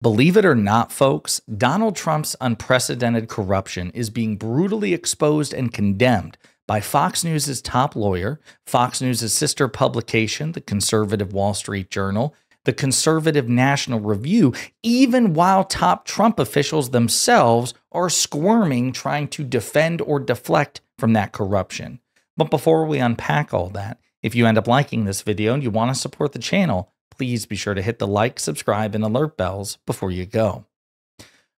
Believe it or not, folks, Donald Trump's unprecedented corruption is being brutally exposed and condemned by Fox News' top lawyer, Fox News' sister publication, the conservative Wall Street Journal, the conservative National Review, even while top Trump officials themselves are squirming trying to defend or deflect from that corruption. But before we unpack all that, if you end up liking this video and you want to support the channel, please be sure to hit the like, subscribe, and alert bells before you go.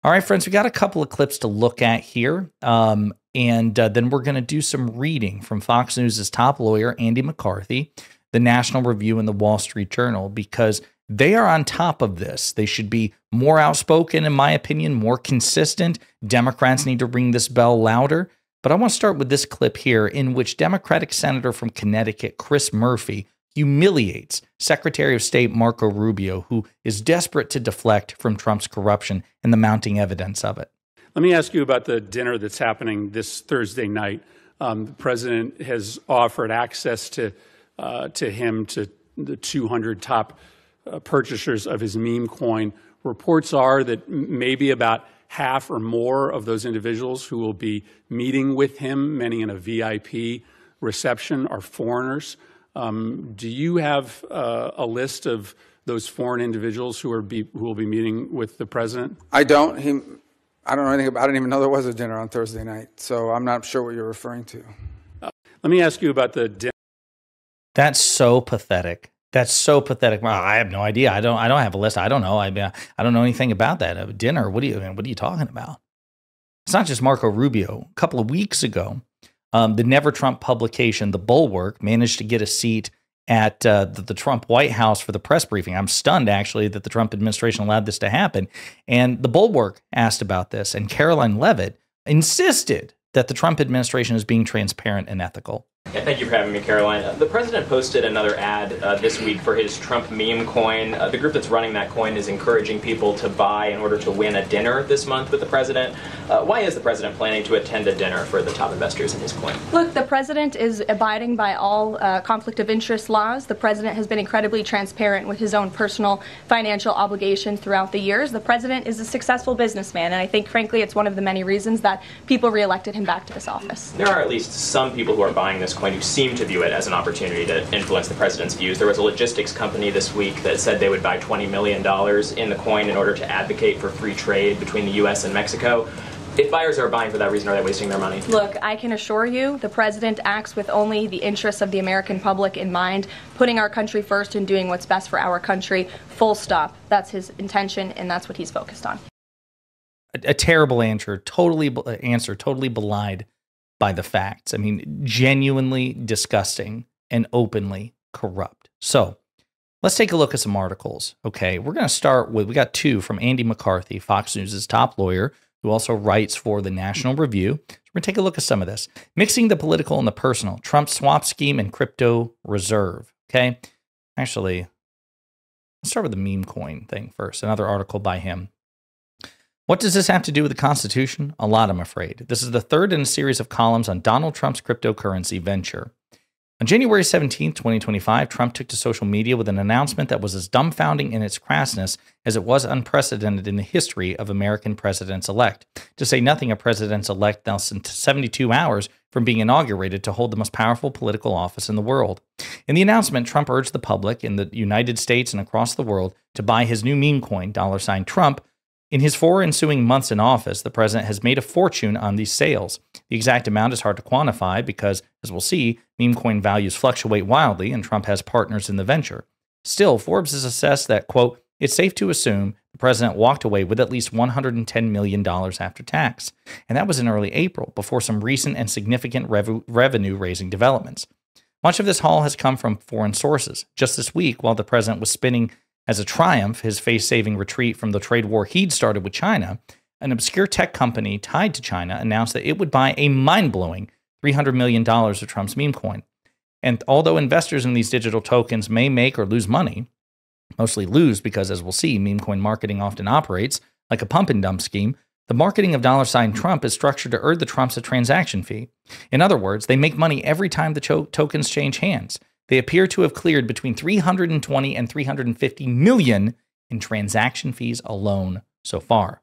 All right, friends, we got a couple of clips to look at here, and then we're going to do some reading from Fox News' top lawyer, Andy McCarthy, the National Review, and the Wall Street Journal, because they are on top of this. They should be more outspoken, in my opinion, more consistent. Democrats need to ring this bell louder. But I want to start with this clip here in which Democratic Senator from Connecticut, Chris Murphy, humiliates Secretary of State Marco Rubio, who is desperate to deflect from Trump's corruption and the mounting evidence of it. Let me ask you about the dinner that's happening this Thursday night. The president has offered access to him to the 200 top purchasers of his meme coin. Reports are that maybe about half or more of those individuals who will be meeting with him, many in a VIP reception, are foreigners. Do you have a list of those foreign individuals who will be meeting with the president? I don't. I don't know anything about. I didn't even know there was a dinner on Thursday night, so I'm not sure what you're referring to. Let me ask you about the dinner. That's so pathetic. That's so pathetic. Well, I have no idea. I don't have a list. I don't know. I don't know anything about that. A dinner. What are you talking about? It's not just Marco Rubio. A couple of weeks ago, the Never Trump publication, The Bulwark, managed to get a seat at the Trump White House for the press briefing. I'm stunned, actually, that the Trump administration allowed this to happen. And The Bulwark asked about this, and Caroline Leavitt insisted that the Trump administration is being transparent and ethical. Yeah, thank you for having me, Caroline. The president posted another ad this week for his Trump meme coin. The group that's running that coin is encouraging people to buy in order to win a dinner this month with the president. Why is the president planning to attend a dinner for the top investors in his coin? Look, the president is abiding by all conflict of interest laws. The president has been incredibly transparent with his own personal financial obligations throughout the years. The president is a successful businessman, and I think, frankly, it's one of the many reasons that people reelected him back to this office. There are at least some people who are buying this coin who seem to view it as an opportunity to influence the president's views. There was a logistics company this week that said they would buy $20 million in the coin in order to advocate for free trade between the U.S. and Mexico. If buyers are buying for that reason, are they wasting their money? Look, I can assure you the president acts with only the interests of the American public in mind, putting our country first and doing what's best for our country, full stop. That's his intention, and that's what he's focused on. A terrible answer, totally belied by the facts. I mean, genuinely disgusting and openly corrupt. So let's take a look at some articles. Okay, we're going to start with, we got two from Andy McCarthy, Fox News' top lawyer, who also writes for the National Review. So we're going to take a look at some of this. Mixing the political and the personal, Trump swap scheme and crypto reserve. Okay, actually, let's start with the meme coin thing first. Another article by him. What does this have to do with the Constitution? A lot, I'm afraid. This is the third in a series of columns on Donald Trump's cryptocurrency venture. On January 17, 2025, Trump took to social media with an announcement that was as dumbfounding in its crassness as it was unprecedented in the history of American presidents-elect, to say nothing of presidents-elect less than 72 hours from being inaugurated to hold the most powerful political office in the world. In the announcement, Trump urged the public in the United States and across the world to buy his new meme coin, $Trump. In his 4 ensuing months in office, the president has made a fortune on these sales. The exact amount is hard to quantify because, as we'll see, meme coin values fluctuate wildly and Trump has partners in the venture. Still, Forbes has assessed that, quote, it's safe to assume the president walked away with at least $110 million after tax. And that was in early April, before some recent and significant revenue-raising developments. Much of this haul has come from foreign sources. Just this week, while the president was spinning as a triumph his face-saving retreat from the trade war he'd started with China, an obscure tech company tied to China announced that it would buy a mind-blowing $300 million of Trump's meme coin. And although investors in these digital tokens may make or lose money, mostly lose because, as we'll see, meme coin marketing often operates like a pump and dump scheme, the marketing of $Trump is structured to earn the Trumps a transaction fee. In other words, they make money every time the tokens change hands. They appear to have cleared between 320 and 350 million in transaction fees alone so far.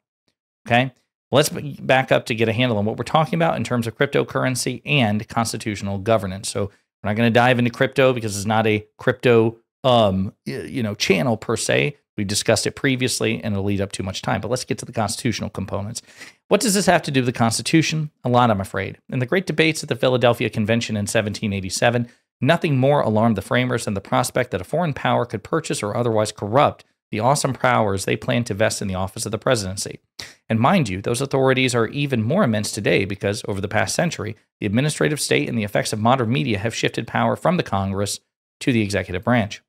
Okay? Let's back up to get a handle on what we're talking about in terms of cryptocurrency and constitutional governance. So we're not going to dive into crypto because it's not a crypto channel per se. We discussed it previously and it'll lead up too much time. But let's get to the constitutional components. What does this have to do with the Constitution? A lot, I'm afraid. In the great debates at the Philadelphia Convention in 1787, nothing more alarmed the framers than the prospect that a foreign power could purchase or otherwise corrupt the awesome powers they planned to vest in the office of the presidency. And mind you, those authorities are even more immense today because, over the past century, the administrative state and the effects of modern media have shifted power from the Congress to the executive branch.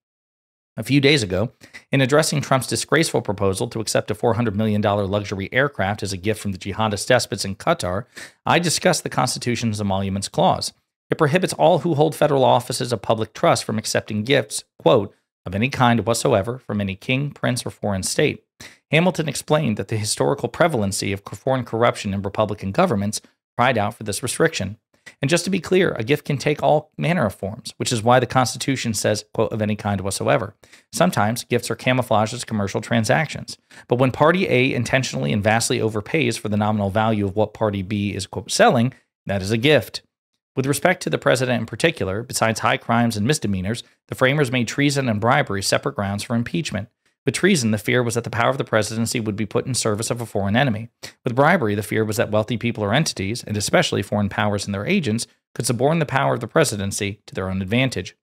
A few days ago, in addressing Trump's disgraceful proposal to accept a $400 million luxury aircraft as a gift from the jihadist despots in Qatar, I discussed the Constitution's Emoluments Clause. It prohibits all who hold federal offices of public trust from accepting gifts, quote, of any kind whatsoever from any king, prince, or foreign state. Hamilton explained that the historical prevalency of foreign corruption in Republican governments cried out for this restriction. And just to be clear, a gift can take all manner of forms, which is why the Constitution says, quote, of any kind whatsoever. Sometimes gifts are camouflaged as commercial transactions. But when Party A intentionally and vastly overpays for the nominal value of what Party B is, quote, selling, that is a gift. With respect to the president in particular, besides high crimes and misdemeanors, the framers made treason and bribery separate grounds for impeachment. With treason, the fear was that the power of the presidency would be put in service of a foreign enemy. With bribery, the fear was that wealthy people or entities, and especially foreign powers and their agents, could suborn the power of the presidency to their own advantage.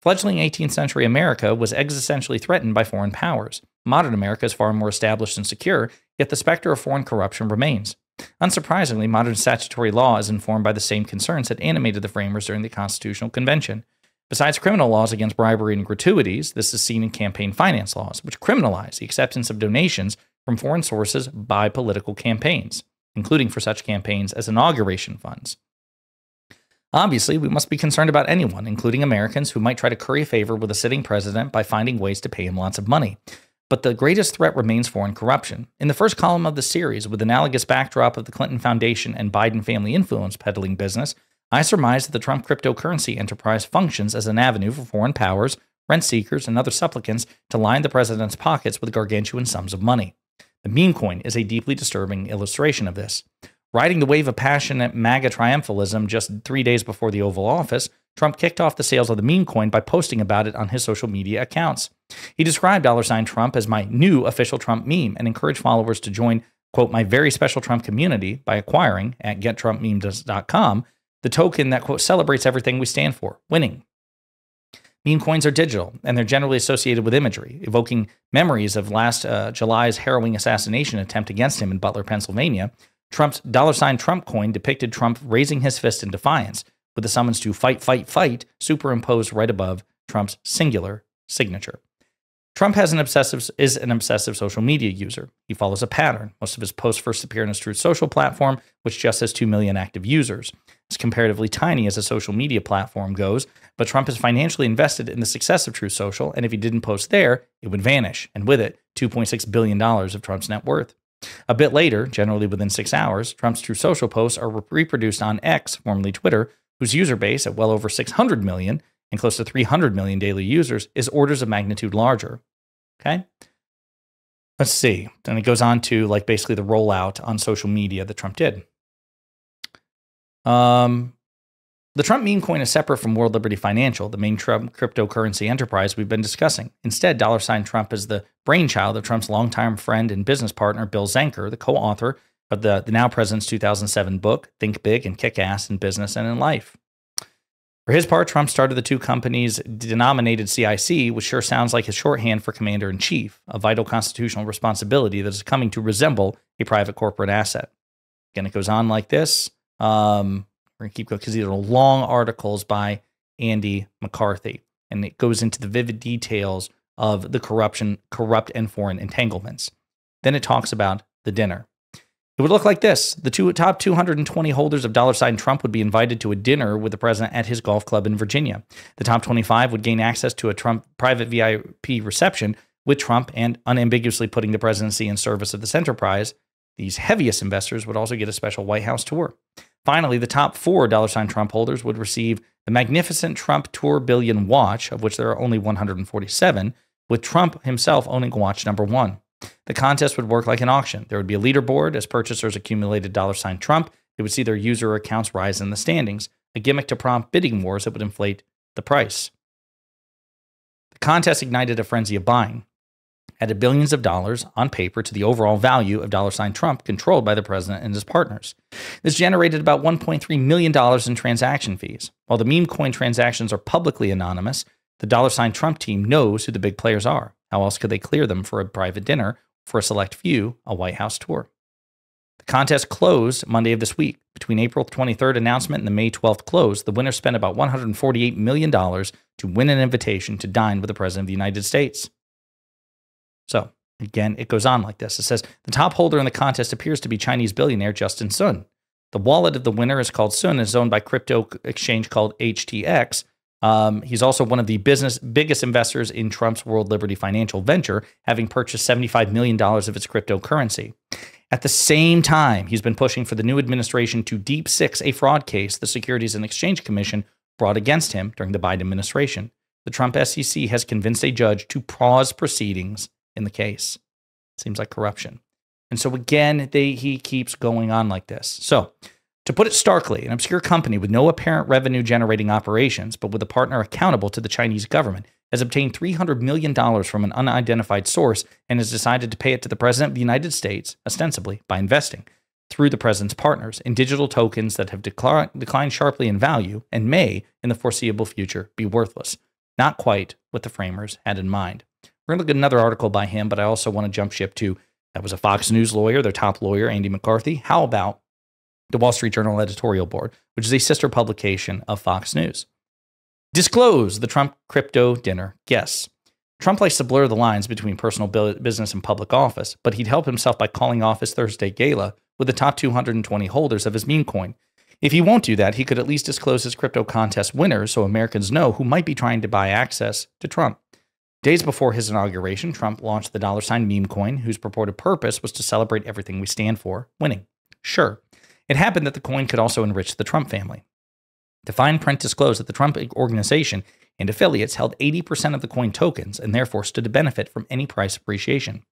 Fledgling 18th century America was existentially threatened by foreign powers. Modern America is far more established and secure, yet the specter of foreign corruption remains. Unsurprisingly, modern statutory law is informed by the same concerns that animated the framers during the Constitutional Convention. Besides criminal laws against bribery and gratuities, this is seen in campaign finance laws, which criminalize the acceptance of donations from foreign sources by political campaigns, including for such campaigns as inauguration funds. Obviously, we must be concerned about anyone, including Americans, who might try to curry favor with a sitting president by finding ways to pay him lots of money. But the greatest threat remains foreign corruption. In the first column of the series, with analogous backdrop of the Clinton Foundation and Biden family influence peddling business, I surmise that the Trump cryptocurrency enterprise functions as an avenue for foreign powers, rent seekers, and other supplicants to line the president's pockets with gargantuan sums of money. The meme coin is a deeply disturbing illustration of this. Riding the wave of passionate MAGA triumphalism just 3 days before the Oval Office, Trump kicked off the sales of the meme coin by posting about it on his social media accounts. He described $Trump as my new official Trump meme and encouraged followers to join, quote, my very special Trump community by acquiring, at gettrumpmemes.com, the token that, quote, celebrates everything we stand for, winning. Meme coins are digital, and they're generally associated with imagery, evoking memories of last July's harrowing assassination attempt against him in Butler, Pennsylvania. Trump's $Trump coin depicted Trump raising his fist in defiance, with the summons to fight, fight, fight superimposed right above Trump's singular signature. Trump is an obsessive social media user. He follows a pattern. Most of his posts first appear on his Truth Social platform, which just has 2 million active users. It's comparatively tiny as a social media platform goes, but Trump is financially invested in the success of Truth Social, and if he didn't post there, it would vanish, and with it, $2.6 billion of Trump's net worth. A bit later, generally within 6 hours, Trump's Truth Social posts are reproduced on X, formerly Twitter, whose user base, at well over 600 million and close to 300 million daily users, is orders of magnitude larger. Okay? Let's see. And it goes on to basically the rollout on social media that Trump did. The Trump meme coin is separate from World Liberty Financial, the main Trump cryptocurrency enterprise we've been discussing. Instead, $Trump is the brainchild of Trump's longtime friend and business partner, Bill Zenker, the co-author of the now president's 2007 book, Think Big and Kick Ass in Business and in Life. For his part, Trump started the two companies denominated CIC, which sure sounds like his shorthand for commander-in-chief, a vital constitutional responsibility that is coming to resemble a private corporate asset. Again, it goes on like this. We're going to keep going because these are long articles by Andy McCarthy, and it goes into the vivid details of the corrupt and foreign entanglements. Then it talks about the dinner. It would look like this. The top 220 holders of $Trump would be invited to a dinner with the president at his golf club in Virginia. The top 25 would gain access to a Trump private VIP reception with Trump and unambiguously putting the presidency in service of this enterprise. These heaviest investors would also get a special White House tour. Finally, the top 4 Trump holders would receive the magnificent Trump Tour Billion watch, of which there are only 147, with Trump himself owning watch number 1. The contest would work like an auction. There would be a leaderboard. As purchasers accumulated $ Trump, they would see their user accounts rise in the standings, a gimmick to prompt bidding wars that would inflate the price. The contest ignited a frenzy of buying, added billions of dollars on paper to the overall value of $ Trump controlled by the president and his partners. This generated about $1.3 million in transaction fees. While the meme coin transactions are publicly anonymous, the $ Trump team knows who the big players are. How else could they clear them for a private dinner, for a select few, a White House tour? The contest closed Monday of this week. Between April 23rd announcement and the May 12th close, the winner spent about $148 million to win an invitation to dine with the President of the United States. So, again, it goes on like this. It says, the top holder in the contest appears to be Chinese billionaire Justin Sun. The wallet of the winner is called Sun and is owned by crypto exchange called HTX. He's also one of the biggest investors in Trump's World Liberty Financial venture, having purchased $75 million of its cryptocurrency. At the same time, he's been pushing for the new administration to deep six a fraud case the Securities and Exchange Commission brought against him during the Biden administration. The Trump SEC has convinced a judge to pause proceedings in the case. Seems like corruption. And so again, he keeps going on like this. So, to put it starkly, an obscure company with no apparent revenue-generating operations, but with a partner accountable to the Chinese government, has obtained $300 million from an unidentified source and has decided to pay it to the President of the United States, ostensibly by investing, through the President's partners, in digital tokens that have declined sharply in value and may, in the foreseeable future, be worthless. Not quite what the framers had in mind. We're going to look at another article by him, but I also want to jump ship to, that was a Fox News lawyer, their top lawyer, Andy McCarthy. How about the Wall Street Journal editorial board, which is a sister publication of Fox News? Disclose the Trump crypto dinner guests. Trump likes to blur the lines between personal business and public office, but he'd help himself by calling off his Thursday gala with the top 220 holders of his meme coin. If he won't do that, he could at least disclose his crypto contest winners so Americans know who might be trying to buy access to Trump. Days before his inauguration, Trump launched the $ meme coin, whose purported purpose was to celebrate everything we stand for, winning. Sure, it happened that the coin could also enrich the Trump family. The fine print disclosed that the Trump organization and affiliates held 80% of the coin tokens and therefore stood to benefit from any price appreciation.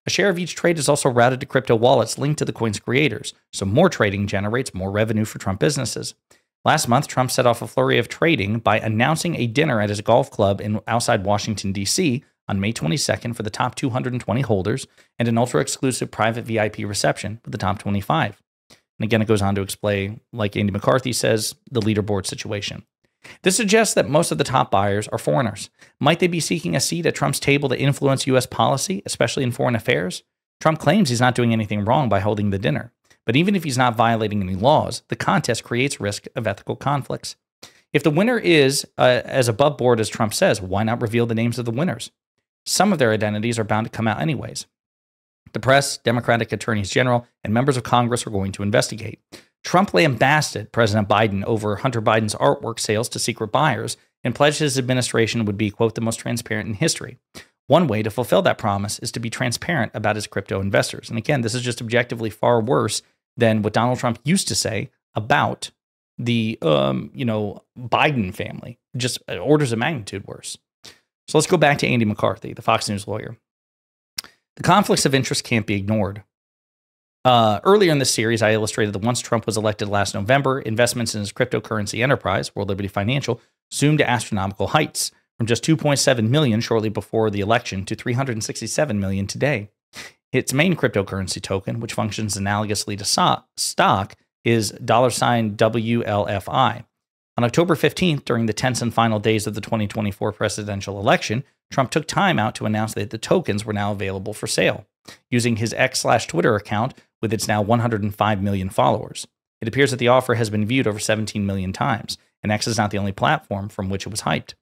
A share of each trade is also routed to crypto wallets linked to the coin's creators, so more trading generates more revenue for Trump businesses. Last month, Trump set off a flurry of trading by announcing a dinner at his golf club outside Washington, D.C. on May 22nd for the top 220 holders and an ultra-exclusive private VIP reception with the top 25. And again, it goes on to explain, like Andy McCarthy says, the leaderboard situation. This suggests that most of the top buyers are foreigners. Might they be seeking a seat at Trump's table to influence U.S. policy, especially in foreign affairs? Trump claims he's not doing anything wrong by holding the dinner. But even if he's not violating any laws, the contest creates risk of ethical conflicts. If the winner is as above board as Trump says, why not reveal the names of the winners? Some of their identities are bound to come out anyways. The press, Democratic attorneys general, and members of Congress are going to investigate. Trump lambasted President Biden over Hunter Biden's artwork sales to secret buyers and pledged his administration would be, quote, the most transparent in history. One way to fulfill that promise is to be transparent about his crypto investors. And again, this is just objectively far worse than what Donald Trump used to say about the, Biden family. Just orders of magnitude worse. So let's go back to Andy McCarthy, the Fox News lawyer. The conflicts of interest can't be ignored. Earlier in this series, I illustrated that once Trump was elected last November, investments in his cryptocurrency enterprise, World Liberty Financial, zoomed to astronomical heights, from just $2.7 million shortly before the election to $367 million today. Its main cryptocurrency token, which functions analogously to stock, is $WLFI. On October 15th, during the tense and final days of the 2024 presidential election, Trump took time out to announce that the tokens were now available for sale, using his X/Twitter account with its now 105 million followers. It appears that the offer has been viewed over 17 million times, and X is not the only platform from which it was hyped.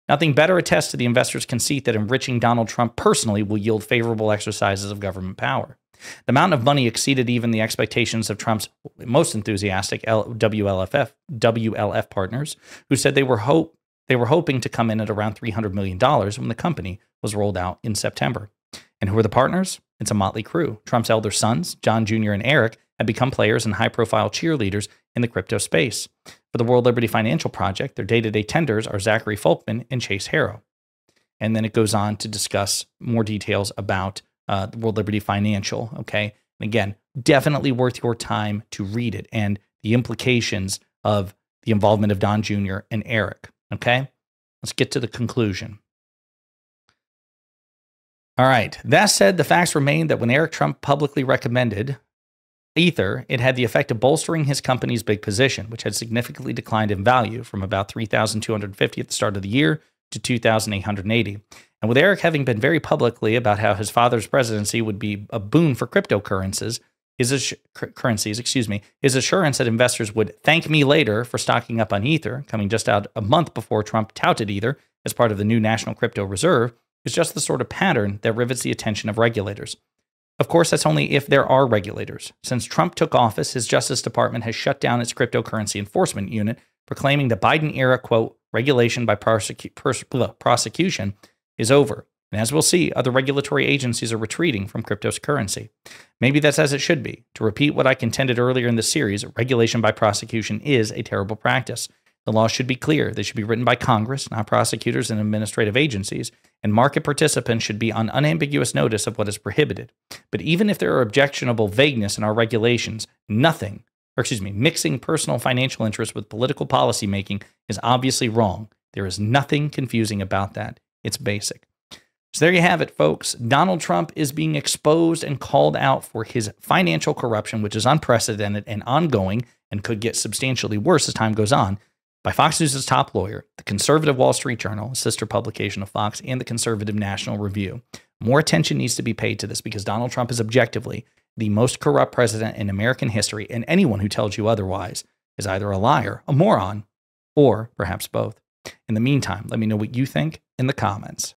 Nothing better attests to the investors' conceit that enriching Donald Trump personally will yield favorable exercises of government power. The amount of money exceeded even the expectations of Trump's most enthusiastic WLF partners, who said they were hoping to come in at around $300 million when the company was rolled out in September. And who are the partners? It's a motley crew. Trump's elder sons, John Jr. and Eric, have become players and high-profile cheerleaders in the crypto space. For the World Liberty Financial Project, their day-to-day tenders are Zachary Folkman and Chase Harrow. And then it goes on to discuss more details about World Liberty Financial. Okay. And again, definitely worth your time to read it and the implications of the involvement of Don Jr. and Eric. Okay. Let's get to the conclusion. All right. That said, the facts remain that when Eric Trump publicly recommended Ether, it had the effect of bolstering his company's big position, which had significantly declined in value from about $3,250 at the start of the year to $2,880. And with Eric having been very publicly about how his father's presidency would be a boon for cryptocurrencies, his assurance that investors would thank me later for stocking up on Ether, coming just out a month before Trump touted Ether as part of the new National Crypto Reserve, is just the sort of pattern that rivets the attention of regulators. Of course, that's only if there are regulators. Since Trump took office, his Justice Department has shut down its cryptocurrency enforcement unit, proclaiming the Biden-era, quote, regulation by prosecution is over. And as we'll see, other regulatory agencies are retreating from cryptocurrency. Maybe that's as it should be. To repeat what I contended earlier in the series, regulation by prosecution is a terrible practice. The laws should be clear. They should be written by Congress, not prosecutors and administrative agencies, and market participants should be on unambiguous notice of what is prohibited. But even if there are objectionable vagueness in our regulations, mixing personal financial interests with political policymaking is obviously wrong. There is nothing confusing about that. It's basic. So there you have it, folks. Donald Trump is being exposed and called out for his financial corruption, which is unprecedented and ongoing and could get substantially worse as time goes on, by Fox News' top lawyer, the conservative Wall Street Journal, a sister publication of Fox, and the conservative National Review. More attention needs to be paid to this because Donald Trump is objectively the most corrupt president in American history, and anyone who tells you otherwise is either a liar, a moron, or perhaps both. In the meantime, let me know what you think in the comments.